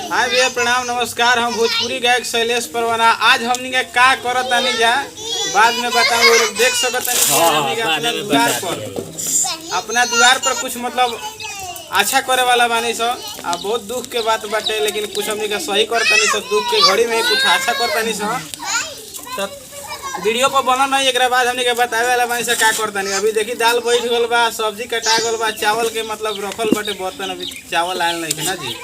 हाय भैया प्रणाम नमस्कार। हम भोजपुरी गायक शैलेश परवाना। आज हमनी के का करत तानी जा बाद में बताऊं। वो लोग देख सकत तानी अपना द्वार पर कुछ मतलब अच्छा करे वाला बानी सो। आ बहुत दुख के बात बाटे, लेकिन कुछ हमनी के सही कर तानी सो। दुख के घड़ी में कुछ अच्छा कर तानी सो। तो वीडियो पर बना नहीं, एक बाद हमनी के बतावे वाला बानी से का कर तानी। अभी देखी दाल बैठ गल बा, सब्जी कटा गल बा, चावल के मतलब रखल बाटे बर्तन। अभी चावल आयल नहीं है ना जी।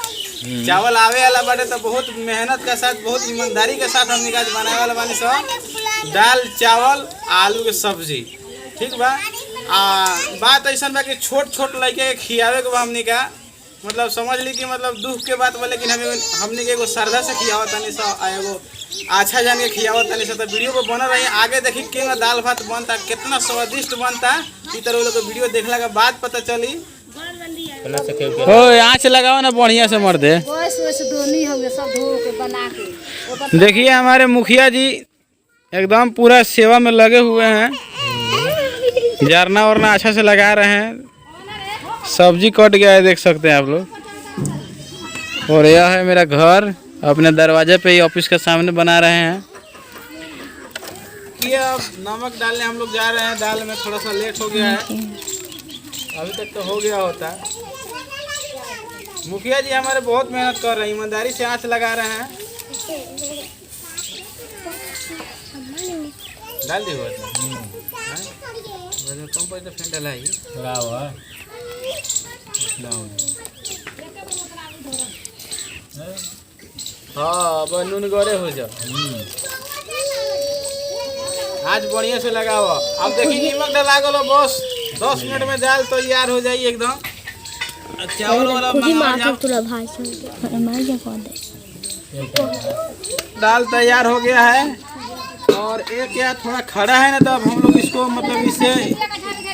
चावल आवे वाला बाटे तो बहुत मेहनत के साथ बहुत ईमानदारी के साथ हमनी का बनावे वाला बानी सो। दाल चावल आलू के सब्जी ठीक बा। बात ऐसा बा कि छोट छोट लड़के के खियावे के बा हमनी का। मतलब समझ ली कि मतलब दुख के बात बा, लेकिन हमनी के एगो श्रद्धा से खियावत तानी सो। एगो अच्छा जान के खियावत तानी सो। तो वीडियो पर बनल रही, आगे देखी के दाल भात बनता, कितना स्वादिष्ट बनता। ई तरह लोग वीडियो देखला के बाद पता चली। हो आँच लगाओ ना बढ़िया से मर दे। देखिए हमारे मुखिया जी एकदम पूरा सेवा में लगे हुए हैं। जरना वरना अच्छा से लगा रहे हैं। सब्जी कट गया है, देख सकते हैं आप लोग। और यह है मेरा घर, अपने दरवाजे पे ही ऑफिस के सामने बना रहे हैं। कि अब नमक डालने हम लोग जा रहे हैं। दाल में थोड़ा सा लेट हो गया है, अभी तक तो हो गया होता। मुखिया जी हमारे बहुत मेहनत कर रहे हैं, ईमानदारी से आँच लगा रहे हैं। डाल दी कम पैसा फेंट डाला हाँ बनून गरे हो जा। आज बढ़िया से लगाओ। अब देखिए नमक डला गलो, बस 10 मिनट में दाल तैयार हो जाएगी एकदम। चावल वाला दाल तैयार हो गया है। और एक या थोड़ा खड़ा है ना, तो अब हम लोग इसको मतलब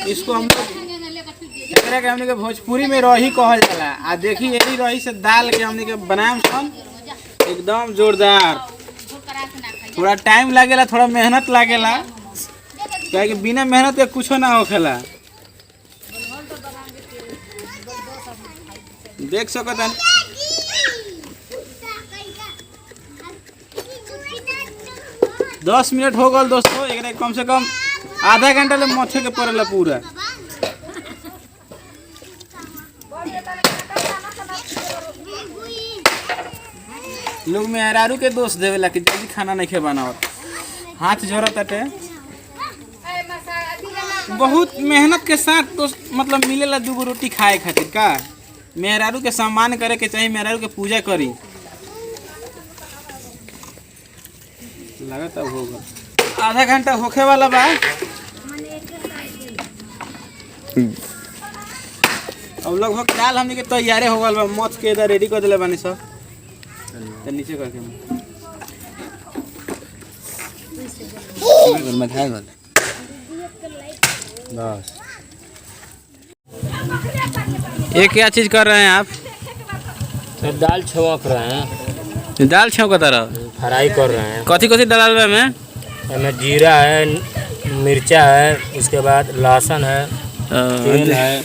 इसको हम लोग हमने के भोजपुरी में रही कहल जाला। आ देखिए यही रही से दाल के हमने के बनाएम सन एकदम जोरदार। थोड़ा टाइम लागेला, थोड़ा मेहनत लागेला, क्या कि बिना मेहनत के कुछ ना होखेला। देख सकत हैं 10 मिनट हो गल दोस्तों। एक कम से कम आधा घंटा ले मथे के पड़ेला पूरा। लोग मेहरारू के दोस्त देवेला कि जल्दी खाना नहीं खे बनावत, हाथ झोरत अटे। बहुत मेहनत के साथ तो मतलब मिलेला 2 रोटी खाए खातिर। का मेहरारू के सम्मान करे के चाहिए, मेहरारू के पूजा करी। लगता होगा आधा घंटा होखे वाला बा। अब लगभग दाल हमने के तैयारे हो गल बा। मत के इधर रेडी कर दिले बानी सब। तो नीचे करके बस। ये क्या चीज कर रहे हैं आप? सर दाल छौंक रहे हैं। दाल छौंक तरह फ्राई कर रहे हैं। कथी कथी डाल रहे हैं? इसमें जीरा है, मिर्चा है, उसके बाद लहसुन है, तेल है।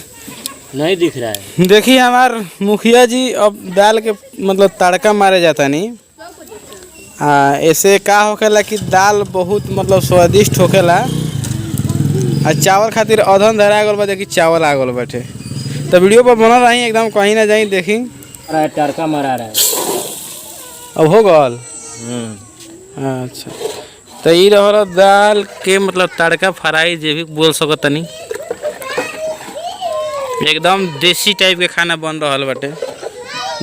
नहीं दिख रहा है। देखिए हमार मुखिया जी अब दाल के मतलब तड़का मारे जाता नहीं। ऐसे का होखेला कि दाल बहुत मतलब स्वादिष्ट होखेला। और चावल खातिर अधन धरा गल बा। देखी चावल आ गल बैठे। तो वीडियो पर बनल रही एकदम, कहीं ना जाई। देखी तड़का मरा रहा है। अब हो गल। अच्छा तो ये रहा दाल के मतलब तड़का फ्राई जे भी बोल सकत तनी। एकदम देसी टाइप के खाना बन रहा बाटे,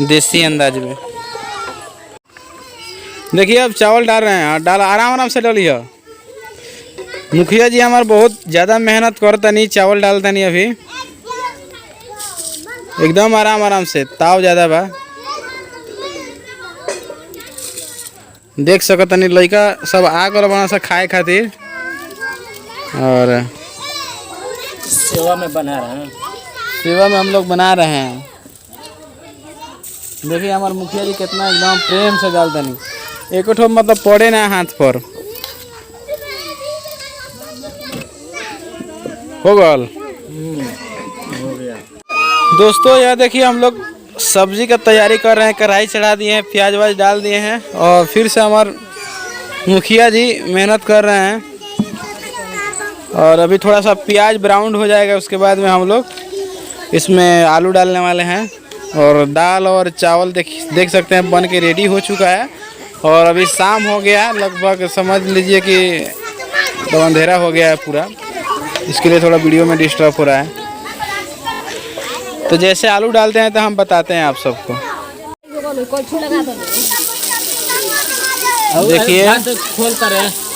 देसी अंदाज में। देखिए अब चावल डाल रहे हैं। डाल आराम आराम से डालिए। मुखिया जी हमारे बहुत ज़्यादा मेहनत करता नहीं, चावल डालता नहीं। अभी एकदम आराम आराम से, ताव ज़्यादा बा। देख सकत नहीं लड़का सब आ गल बना सा खाए खातिर। और सेवा में बना रहे हैं। सेवा में हम लोग बना रहे हैं। देखिए हमारे मुखिया जी कितना एकदम प्रेम से डालता नहीं। एक मतलब पड़े ना हाथ पर। हो गल। हो गया। दोस्तों यह देखिए हम लोग सब्जी का तैयारी कर रहे हैं, कढ़ाई चढ़ा दिए हैं, प्याज वाज डाल दिए हैं और फिर से हमारे मुखिया जी मेहनत कर रहे हैं। और अभी थोड़ा सा प्याज ब्राउन हो जाएगा, उसके बाद में हम लोग इसमें आलू डालने वाले हैं। और दाल और चावल देख सकते हैं बन के रेडी हो चुका है। और अभी शाम हो गया, लगभग समझ लीजिए कि तो अंधेरा हो गया है पूरा, इसके लिए थोड़ा वीडियो में डिस्टर्ब हो रहा है। तो जैसे आलू डालते हैं तो हम बताते हैं आप सबको। देखिए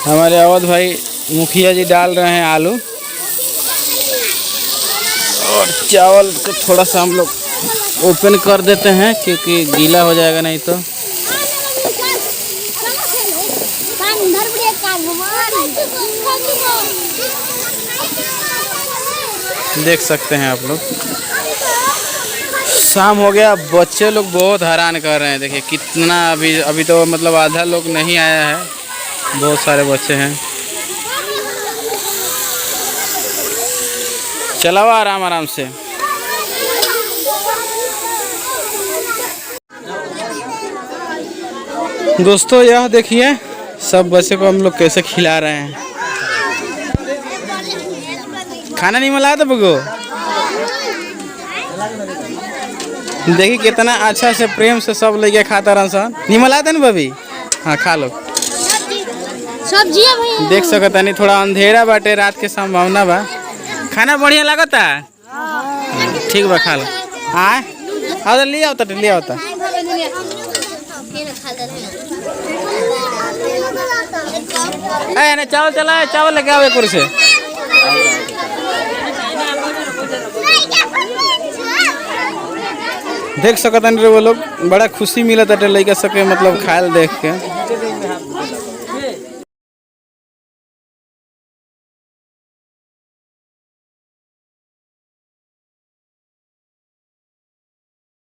हमारे अवध भाई मुखिया जी डाल रहे हैं आलू और चावल को थोड़ा सा हम लोग ओपन कर देते हैं क्योंकि गीला हो जाएगा नहीं तो। देख सकते हैं आप लोग शाम हो गया, बच्चे लोग बहुत हैरान कर रहे हैं। देखिए कितना अभी तो मतलब आधा लोग नहीं आया है, बहुत सारे बच्चे हैं। चलाओ आराम आराम से। दोस्तों यह देखिए सब बच्चे को हम लोग कैसे खिला रहे हैं। खाना नहीं मिला था बगो, देखिए कितना अच्छा से प्रेम से सब लेके खाता रहा सन। नहीं मिला था ना बबी? हाँ खा लो सब्जी है भैया। देख सकता नहीं, थोड़ा अंधेरा बाटे, रात के संभावना बा। खाना बढ़िया लगता? ठीक बा खा लो। हाँ ले आओ ले आओ। चावल चला, चावल लेके आओ एक और से। देख सकते हैं वो लोग, बड़ा खुशी मिला था लड़का सबके मतलब खायल देख के।